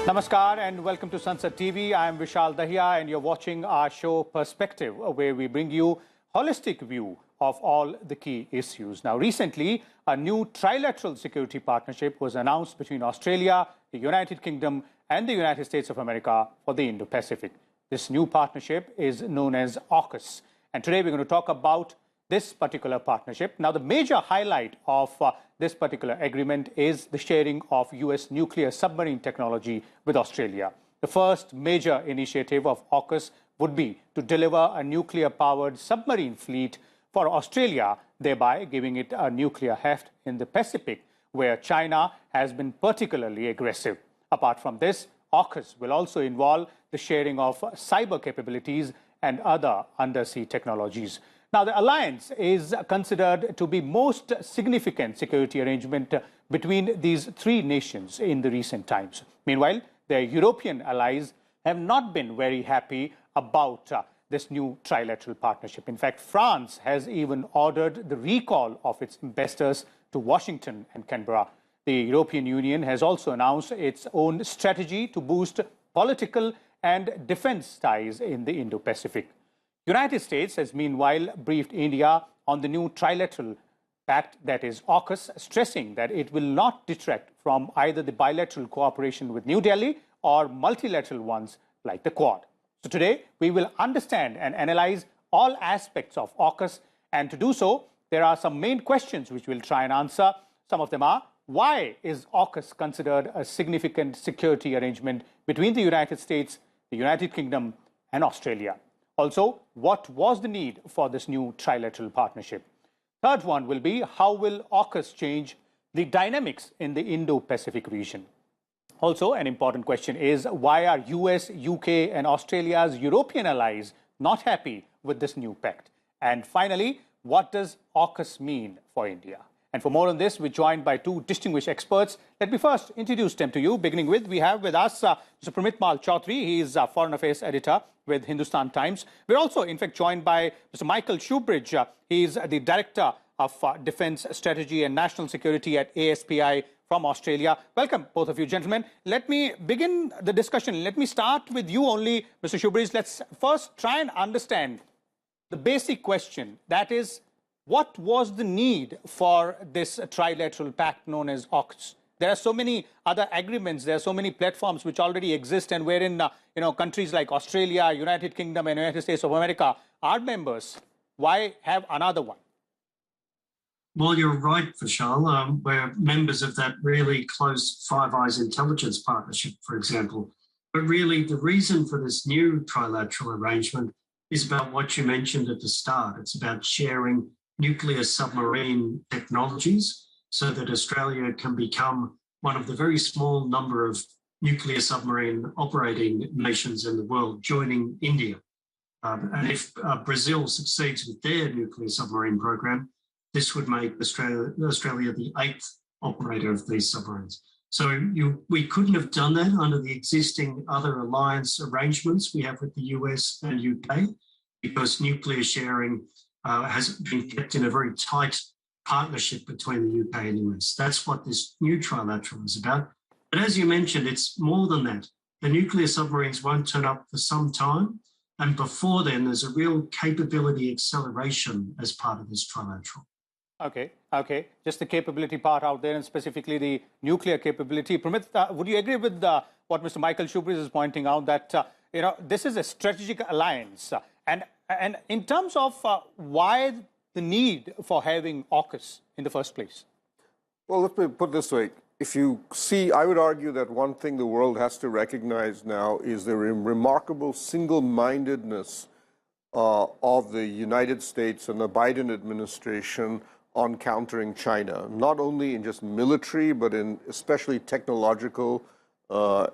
Namaskar and welcome to Sansad TV. I am Vishal Dahiya and you're watching our show Perspective, where we bring you a holistic view of all the key issues. Now, recently, a new trilateral security partnership was announced between Australia, the United Kingdom and the United States of America for the Indo Pacific. This new partnership is known as AUKUS. And today we're going to talk about this particular partnership. Now, the major highlight of this particular agreement is the sharing of US nuclear submarine technology with Australia. The first major initiative of AUKUS would be to deliver a nuclear-powered submarine fleet for Australia, thereby giving it a nuclear heft in the Pacific, where China has been particularly aggressive. Apart from this, AUKUS will also involve the sharing of cyber capabilities and other undersea technologies. Now, the alliance is considered to be most significant security arrangement between these three nations in the recent times. Meanwhile, their European allies have not been very happy about this new trilateral partnership. In fact, France has even ordered the recall of its ambassadors to Washington and Canberra. The European Union has also announced its own strategy to boost political and defense ties in the Indo Pacific. United States has meanwhile briefed India on the new trilateral pact, that is AUKUS, stressing that it will not detract from either the bilateral cooperation with New Delhi or multilateral ones like the Quad. So today, we will understand and analyze all aspects of AUKUS, and to do so, there are some main questions which we'll try and answer. Some of them are: why is AUKUS considered a significant security arrangement between the United States, the United Kingdom and Australia? Also, what was the need for this new trilateral partnership? Third one will be: how will AUKUS change the dynamics in the Indo-Pacific region? Also, an important question is: why are US, UK and Australia's European allies not happy with this new pact? And finally, what does AUKUS mean for India? And for more on this, we're joined by two distinguished experts. Let me first introduce them to you. Beginning with, we have with us Mr. Pramit Mal Chaudhary. He is Foreign Affairs Editor with Hindustan Times. We're also, in fact, joined by Mr. Michael Shoebridge. He is the Director of Defence Strategy and National Security at ASPI from Australia. Welcome, both of you gentlemen. Let me begin the discussion. Let me start with you only, Mr. Shoebridge. Let's first try and understand the basic question. That is, what was the need for this trilateral pact known as AUKUS? There are so many other agreements, there are so many platforms which already exist, and wherein countries like Australia, United Kingdom and United States of America are members. Why have another one? Well, you're right, Vishal. We're members of that really close Five Eyes intelligence partnership, for example. But really, the reason for this new trilateral arrangement is about what you mentioned at the start. It's about sharing nuclear submarine technologies so that Australia can become one of the very small number of nuclear submarine operating nations in the world, joining India. And if Brazil succeeds with their nuclear submarine program, this would make Australia the 8th operator of these submarines. So we couldn't have done that under the existing other alliance arrangements we have with the US and UK, because nuclear sharing has been kept in a very tight partnership between the UK and US. That's what this new trilateral is about. But as you mentioned, it's more than that. The nuclear submarines won't turn up for some time. And before then, there's a real capability acceleration as part of this trilateral. Okay. Just the capability part out there, and specifically the nuclear capability. Pramit, would you agree with what Mr. Michael Shoebridge is pointing out, that this is a strategic alliance? And in terms of why the need for having AUKUS in the first place? Well, let me put it this way. If you see, I would argue that one thing the world has to recognize now is the remarkable single-mindedness of the United States and the Biden administration on countering China, not only in just military, but in especially technological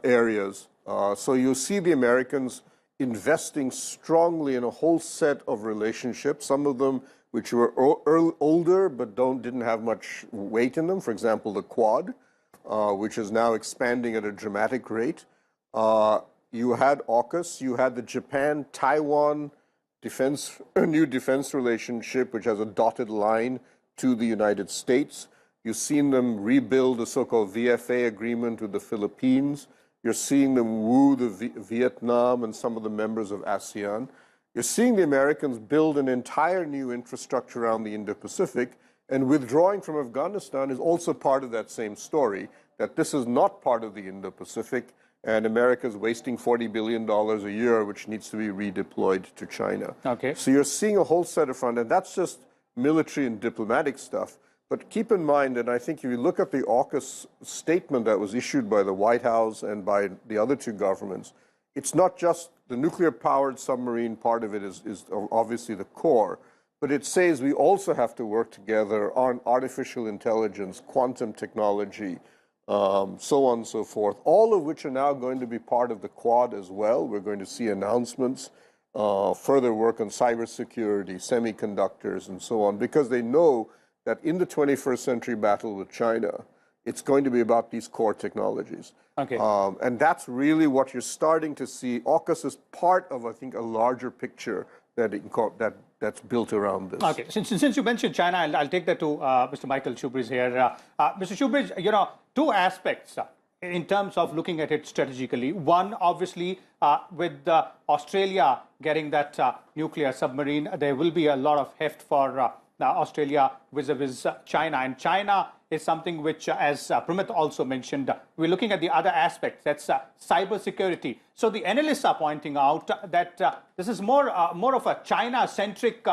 areas. So you see the Americans investing strongly in a whole set of relationships, some of them which were older but didn't have much weight in them. For example, the Quad, which is now expanding at a dramatic rate. You had AUKUS, you had the Japan-Taiwan new defense relationship, which has a dotted line to the United States. You've seen them rebuild the so-called VFA agreement with the Philippines. You're seeing them woo the Vietnam and some of the members of ASEAN. You're seeing the Americans build an entire new infrastructure around the Indo Pacific, and withdrawing from Afghanistan is also part of that same story, that this is not part of the Indo Pacific, and America's wasting $40 billion a year, which needs to be redeployed to China. Okay. So you're seeing a whole set of front, and that's just military and diplomatic stuff. But keep in mind, and I think if you look at the AUKUS statement that was issued by the White House and by the other two governments, it's not just the nuclear-powered submarine part of it is obviously the core, but it says we also have to work together on artificial intelligence, quantum technology, so on and so forth, all of which are now going to be part of the Quad as well. We're going to see announcements, further work on cybersecurity, semiconductors, and so on, because they know that in the 21st century battle with China, it's going to be about these core technologies. Okay. And that's really what you're starting to see. AUKUS is part of, I think, a larger picture that's built around this. Okay. Since you mentioned China, I'll take that to Mr. Michael Shoebridge here. Mr. Shoebridge, two aspects in terms of looking at it strategically. One, obviously, with Australia getting that nuclear submarine, there will be a lot of heft for Australia vis-a-vis China. And China is something which, as Pramit also mentioned, we're looking at the other aspects, that's cybersecurity. So the analysts are pointing out that this is more of a China-centric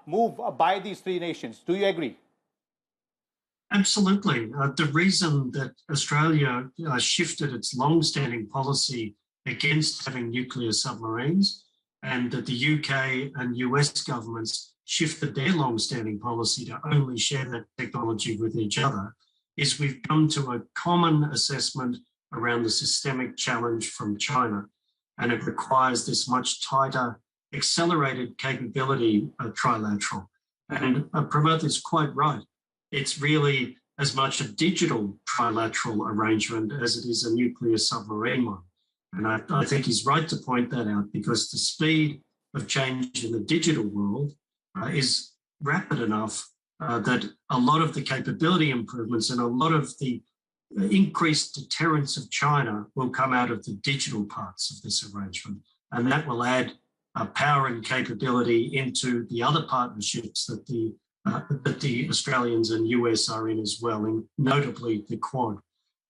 move by these three nations. Do you agree? Absolutely. The reason that Australia shifted its long-standing policy against having nuclear submarines, and that the UK and US governments shifted their long-standing policy to only share that technology with each other, is we've come to a common assessment around the systemic challenge from China. And it requires this much tighter, accelerated capability trilateral. And Pramod is quite right. It's really as much a digital trilateral arrangement as it is a nuclear submarine one. And I think he's right to point that out, because the speed of change in the digital world is rapid enough that a lot of the capability improvements and a lot of the increased deterrence of China will come out of the digital parts of this arrangement. And that will add power and capability into the other partnerships that the Australians and US are in as well, and notably the Quad.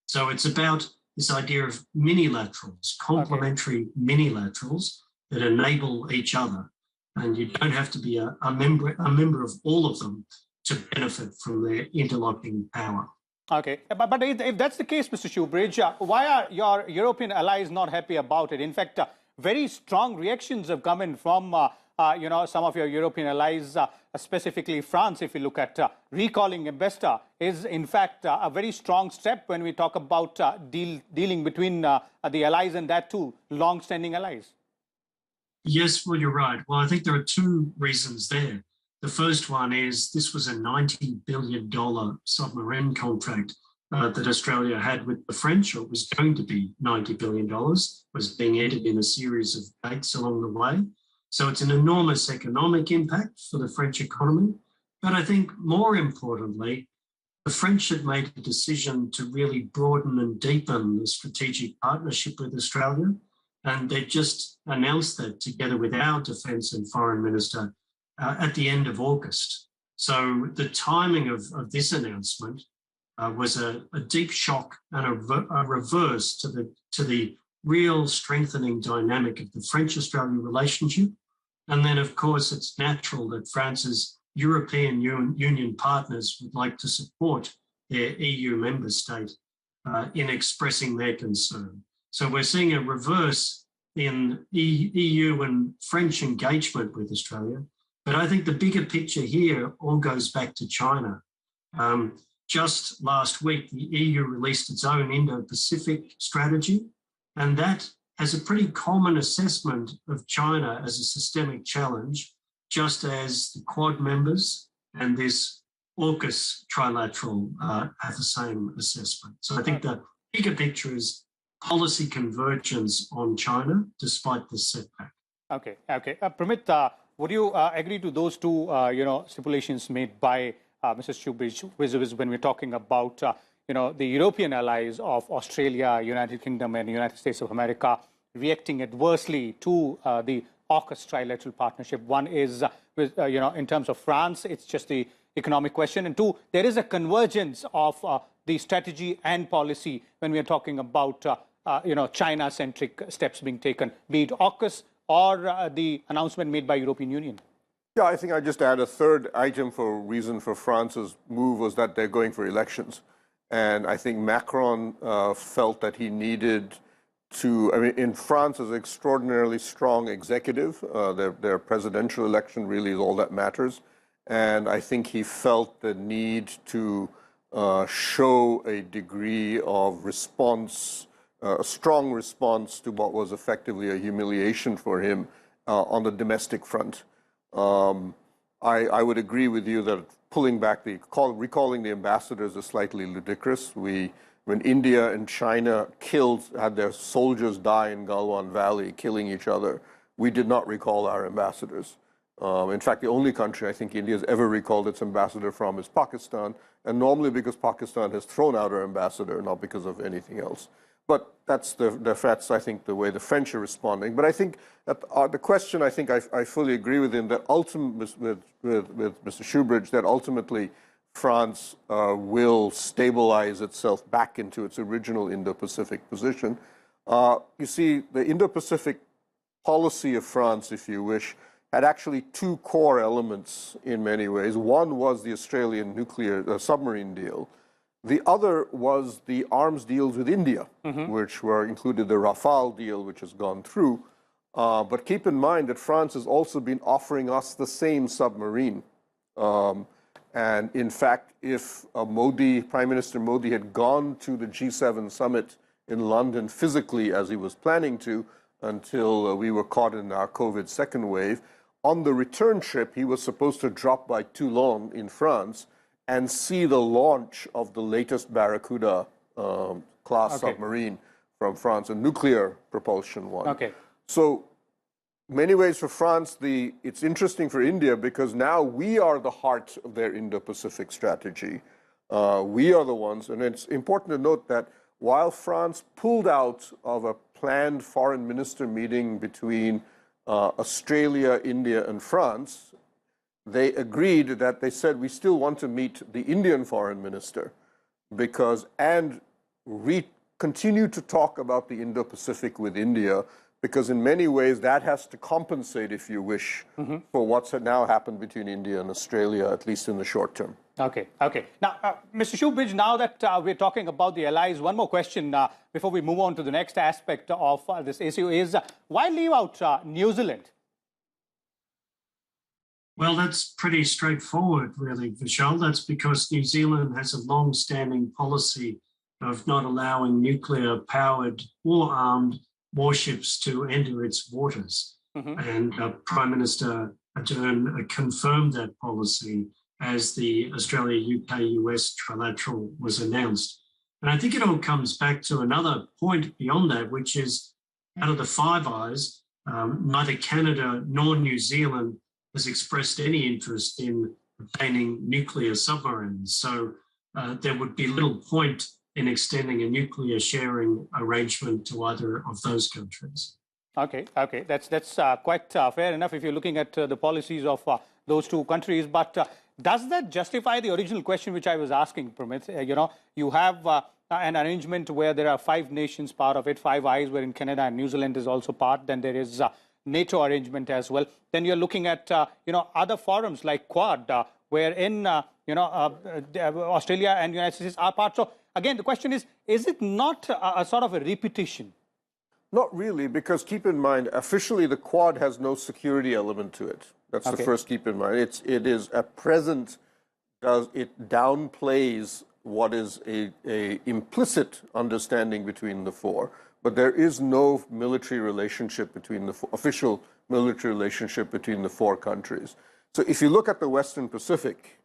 So it's about this idea of minilaterals, complementary minilaterals that enable each other. And you don't have to be a member of all of them to benefit from their interlocking power. Okay, but if that's the case, Mr. Shoebridge, why are your European allies not happy about it? In fact, very strong reactions have come in from some of your European allies, specifically France. If you look at recalling ambassador, is in fact a very strong step when we talk about dealing between the allies, and that too, long-standing allies. Yes, well, you're right. Well, I think there are two reasons there. The first one is this was a $90 billion submarine contract that Australia had with the French, or it was going to be $90 billion, was being added in a series of dates along the way. So it's an enormous economic impact for the French economy. But I think more importantly, the French had made a decision to really broaden and deepen the strategic partnership with Australia. And they just announced that together with our Defence and Foreign Minister at the end of August. So the timing of this announcement was a deep shock and a reverse to the real strengthening dynamic of the French-Australian relationship. And then, of course, it's natural that France's European Union partners would like to support their EU member state in expressing their concern. So we're seeing a reverse in EU and French engagement with Australia. But I think the bigger picture here all goes back to China. Just last week, the EU released its own Indo Pacific strategy, and that has a pretty common assessment of China as a systemic challenge, just as the Quad members and this AUKUS trilateral have the same assessment. So I think the bigger picture is policy convergence on China, despite this setback. Okay. Pramit, would you agree to those two, stipulations made by Mr. Shoebridge when we're talking about, the European allies of Australia, United Kingdom, and United States of America reacting adversely to the AUKUS trilateral partnership. One is, in terms of France, it's just the economic question. And two, there is a convergence of the strategy and policy when we are talking about, China-centric steps being taken, be it AUKUS or the announcement made by European Union. Yeah, I think I just add a third item for reason for France's move was that they're going for elections. And I think Macron felt that he needed to, I mean, in France is an extraordinarily strong executive. Their presidential election really is all that matters. And I think he felt the need to show a degree of response, a strong response to what was effectively a humiliation for him on the domestic front. I would agree with you that pulling back recalling the ambassadors is slightly ludicrous. When India and China had their soldiers die in Galwan Valley, killing each other, we did not recall our ambassadors. In fact, the only country I think India has ever recalled its ambassador from is Pakistan, and normally because Pakistan has thrown out our ambassador, not because of anything else. But that's I think, the way the French are responding. But I think that the question, I think I fully agree with him, that ultimately, with Mr. Shoebridge, that ultimately France will stabilize itself back into its original Indo-Pacific position. You see, the Indo-Pacific policy of France, if you wish, had actually two core elements in many ways. One was the Australian nuclear submarine deal. The other was the arms deals with India, which included the Rafale deal, which has gone through. But keep in mind that France has also been offering us the same submarine. And in fact, if Prime Minister Modi had gone to the G7 summit in London physically, as he was planning to, until we were caught in our COVID second wave, on the return trip, he was supposed to drop by Toulon in France and see the launch of the latest Barracuda class submarine from France, a nuclear propulsion one. Okay. So, many ways for France, it's interesting for India because now we are the heart of their Indo-Pacific strategy. We are the ones, and it's important to note that while France pulled out of a planned foreign minister meeting between Australia, India, and France, they agreed that they said we still want to meet the Indian foreign minister and continue to talk about the Indo-Pacific with India, because in many ways that has to compensate, if you wish, for what's now happened between India and Australia, at least in the short term. Okay. Now, Mr. Shoebridge, now that we're talking about the allies, one more question before we move on to the next aspect of this issue is, why leave out New Zealand? Well, that's pretty straightforward, really, Vishal. That's because New Zealand has a long-standing policy of not allowing nuclear-powered or armed warships to enter its waters. And Prime Minister Ardern confirmed that policy as the Australia-UK-US Trilateral was announced. And I think it all comes back to another point beyond that, which is out of the Five Eyes, neither Canada nor New Zealand has expressed any interest in obtaining nuclear submarines. So there would be little point in extending a nuclear sharing arrangement to either of those countries. Okay. That's quite fair enough if you're looking at the policies of those two countries. But does that justify the original question which I was asking, Pramit? You have an arrangement where there are 5 nations part of it, Five Eyes, wherein Canada and New Zealand is also part. Then there is NATO arrangement as well. Then you're looking at other forums like Quad, wherein Australia and United States are part. So again, the question is it not a sort of a repetition? Not really, because keep in mind, officially the Quad has no security element to it. That's the first keep in mind. It is at present, it downplays what is a implicit understanding between the four. But there is no military relationship between official military relationship between the 4 countries. So if you look at the Western Pacific,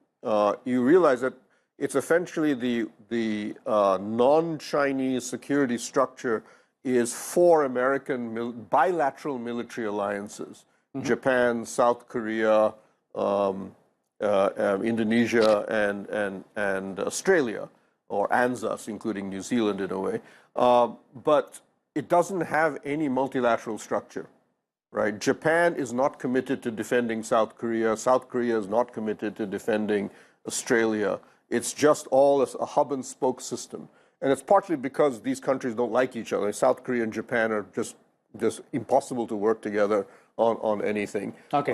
you realize that it's essentially the non-Chinese security structure is 4 American bilateral military alliances: Japan, South Korea, Indonesia, and Australia. or ANZUS, including New Zealand in a way. But it doesn't have any multilateral structure, right? Japan is not committed to defending South Korea. South Korea is not committed to defending Australia. It's just all a hub and spoke system. And it's partly because these countries don't like each other. South Korea and Japan are just impossible to work together on anything. Okay.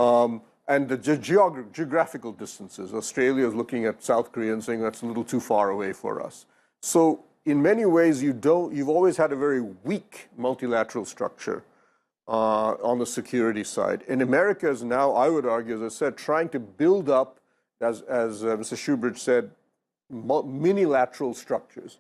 And the geographical distances. Australia is looking at South Korea and saying that's a little too far away for us. So in many ways, you've always had a very weak multilateral structure on the security side. And America is now, I would argue, as I said, trying to build up, as Mr. Shoebridge said, minilateral structures.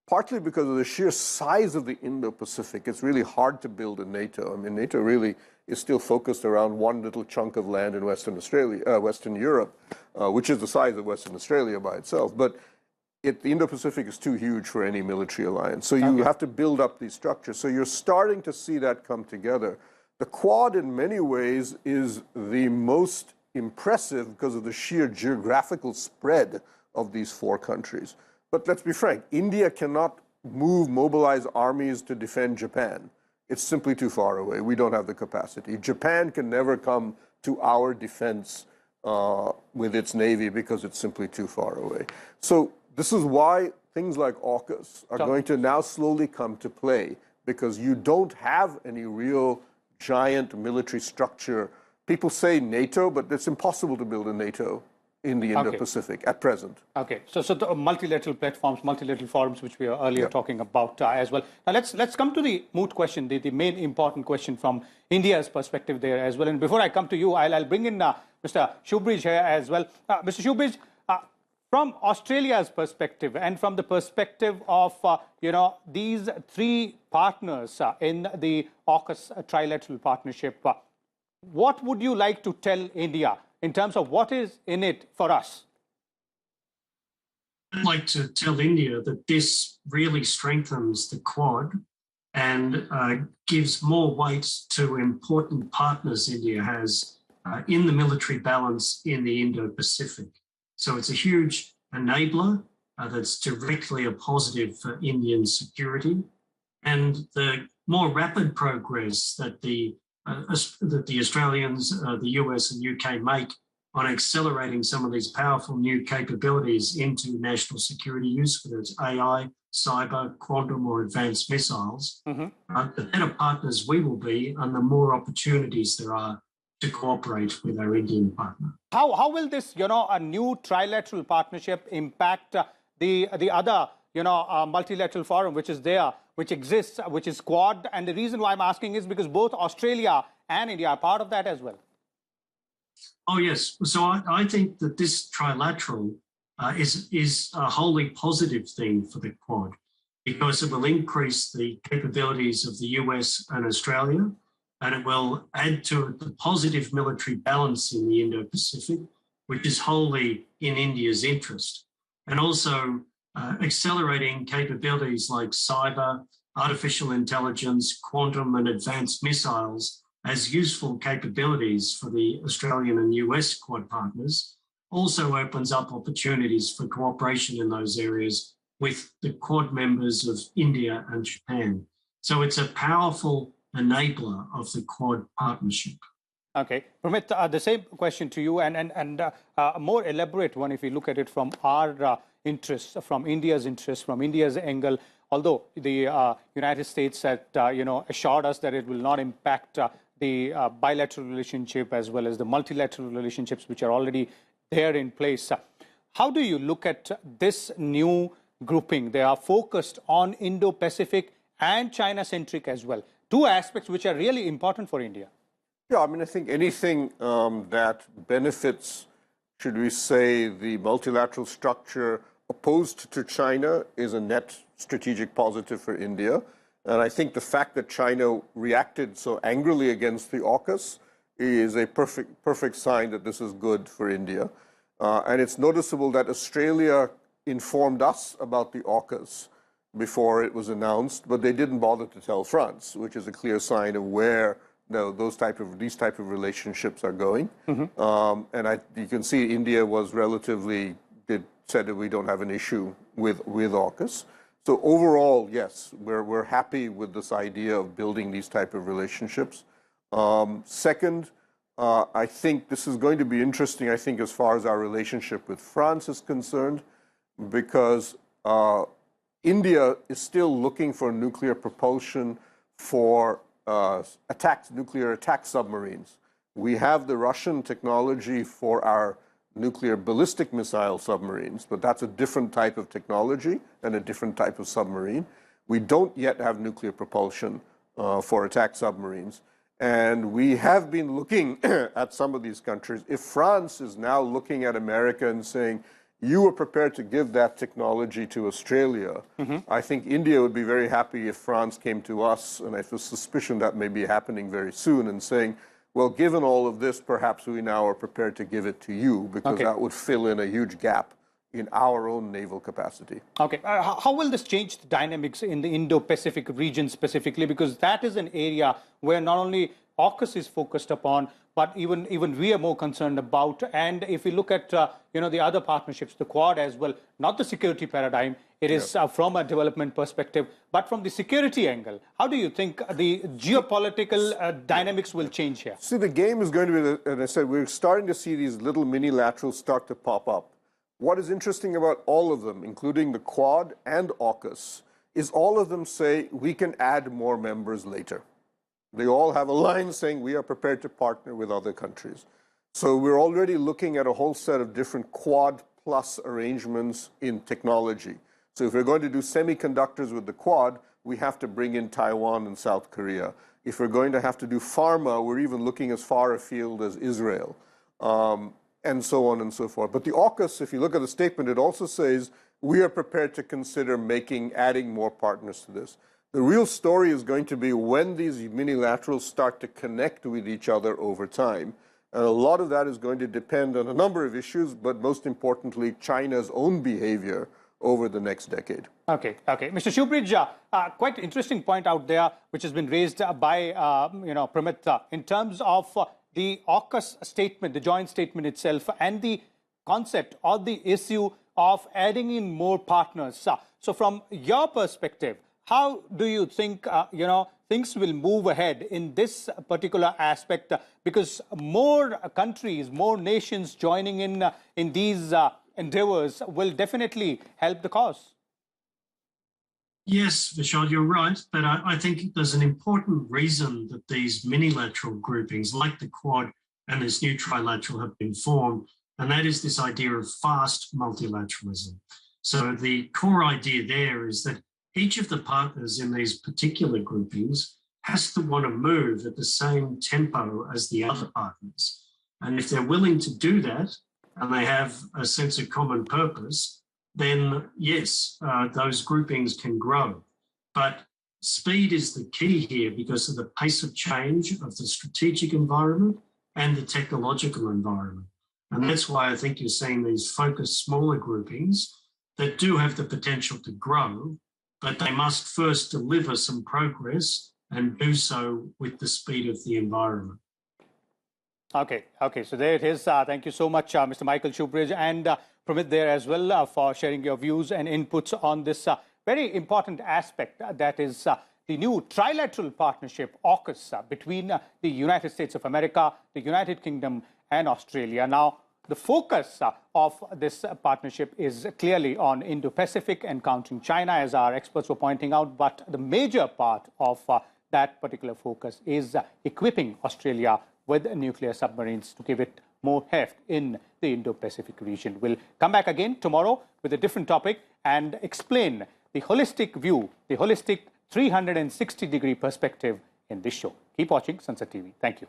Partly because of the sheer size of the Indo Pacific, it's really hard to build a NATO. I mean, NATO really is still focused around one little chunk of land in Western Europe, which is the size of Western Australia by itself. But the Indo Pacific is too huge for any military alliance. So you have to build up these structures. So you're starting to see that come together. The Quad, in many ways, is the most impressive because of the sheer geographical spread of these four countries. But let's be frank, India cannot mobilize armies to defend Japan. It's simply too far away. We don't have the capacity. Japan can never come to our defense with its navy because it's simply too far away. So this is why things like AUKUS are going to now slowly come to play, because you don't have any real giant military structure. People say NATO, but it's impossible to build a NATO in the Indo-Pacific at present. Okay, so the multilateral platforms, multilateral forums, which we were earlier talking about as well. Now let's come to the moot question, the main important question from India's perspective there as well. And before I come to you, I'll bring in Mr. Shoebridge here as well. Mr. Shoebridge, from Australia's perspective and from the perspective of these three partners in the AUKUS trilateral partnership, what would you like to tell India in terms of what is in it for us? I'd like to tell India that this really strengthens the Quad and gives more weight to important partners India has in the military balance in the Indo-Pacific. So it's a huge enabler that's directly a positive for Indian security. And the more rapid progress that the Australians, the US and UK make on accelerating some of these powerful new capabilities into national security use, whether it's AI, cyber, quantum or advanced missiles, the better partners we will be and the more opportunities there are to cooperate with our Indian partner. How will this, a new trilateral partnership impact the other, multilateral forum, which is there, which exists, which is Quad? And the reason why I'm asking is because both Australia and India are part of that as well. Oh, yes. So I think that this trilateral is a wholly positive thing for the Quad because it will increase the capabilities of the US and Australia, and it will add to the positive military balance in the Indo-Pacific, which is wholly in India's interest, and also accelerating capabilities like cyber, artificial intelligence, quantum and advanced missiles as useful capabilities for the Australian and US Quad partners also opens up opportunities for cooperation in those areas with the Quad members of India and Japan. So it's a powerful enabler of the Quad partnership. Okay. Pramit, the same question to you and a more elaborate one if we look at it from our interests, from India's interests, from India's angle, although the United States had, assured us that it will not impact the bilateral relationship as well as the multilateral relationships which are already there in place. How do you look at this new grouping? They are focused on Indo-Pacific and China-centric as well. Two aspects which are really important for India. Yeah, I mean, I think anything that benefits, should we say, the multilateral structure opposed to China is a net strategic positive for India. And I think the fact that China reacted so angrily against the AUKUS is a perfect sign that this is good for India. And it's noticeable that Australia informed us about the AUKUS before it was announced, but they didn't bother to tell France, which is a clear sign of where these type of relationships are going. And you can see India was said that we don't have an issue with AUKUS. So overall, yes, we're happy with this idea of building these type of relationships. Second, I think this is going to be interesting, I think, as far as our relationship with France is concerned, because India is still looking for nuclear propulsion for nuclear attack submarines. We have the Russian technology for our nuclear ballistic missile submarines, but that's a different type of technology and a different type of submarine. We don't yet have nuclear propulsion for attack submarines. And we have been looking at some of these countries. If France is now looking at America and saying, you are prepared to give that technology to Australia, I think India would be very happy if France came to us, and I have a suspicion that may be happening very soon, and saying, well, given all of this, perhaps we now are prepared to give it to you, because that would fill in a huge gap in our own naval capacity. Okay. How will this change the dynamics in the Indo Pacific region specifically? Because that is an area where not only AUKUS is focused upon, but even we are more concerned about. And if we look at the other partnerships, the Quad as well, not the security paradigm, it is from a development perspective, but from the security angle. How do you think the geopolitical dynamics will change here? See, the game is going to be, as I said, we're starting to see these little mini-laterals start to pop up. What is interesting about all of them, including the Quad and AUKUS, is all of them say we can add more members later. They all have a line saying we are prepared to partner with other countries. So we're already looking at a whole set of different Quad plus arrangements in technology. So if we're going to do semiconductors with the Quad, we have to bring in Taiwan and South Korea. If we're going to have to do pharma, we're even looking as far afield as Israel. And so on and so forth. But the AUKUS, if you look at the statement, it also says we are prepared to consider adding more partners to this. The real story is going to be when these minilaterals start to connect with each other over time. And a lot of that is going to depend on a number of issues, but most importantly, China's own behavior over the next decade. Okay. Mr. Shoebridge, quite interesting point out there, which has been raised by Pramit, in terms of the AUKUS statement, the joint statement itself, and the concept or the issue of adding in more partners. So from your perspective, how do you think things will move ahead in this particular aspect? Because more countries, more nations joining in these endeavors will definitely help the cause. Yes, Vishal, you're right. But I think there's an important reason that these minilateral groupings, like the Quad and this new trilateral, have been formed, and that is this idea of fast multilateralism. So the core idea there is that each of the partners in these particular groupings has to want to move at the same tempo as the other partners. And if they're willing to do that, and they have a sense of common purpose, then yes, those groupings can grow. But speed is the key here because of the pace of change of the strategic environment and the technological environment. And that's why I think you're seeing these focused smaller groupings that do have the potential to grow, but they must first deliver some progress and do so with the speed of the environment. Okay, so there it is. Thank you so much, Mr. Michael Shoebridge, and Pramit there as well for sharing your views and inputs on this very important aspect that is the new trilateral partnership, AUKUS, between the United States of America, the United Kingdom, and Australia. Now, the focus of this partnership is clearly on Indo Pacific and countering China, as our experts were pointing out, but the major part of that particular focus is equipping Australia with nuclear submarines to give it more heft in the Indo Pacific region. We'll come back again tomorrow with a different topic and explain the holistic view, the holistic 360-degree perspective in this show. Keep watching Sansad TV. Thank you.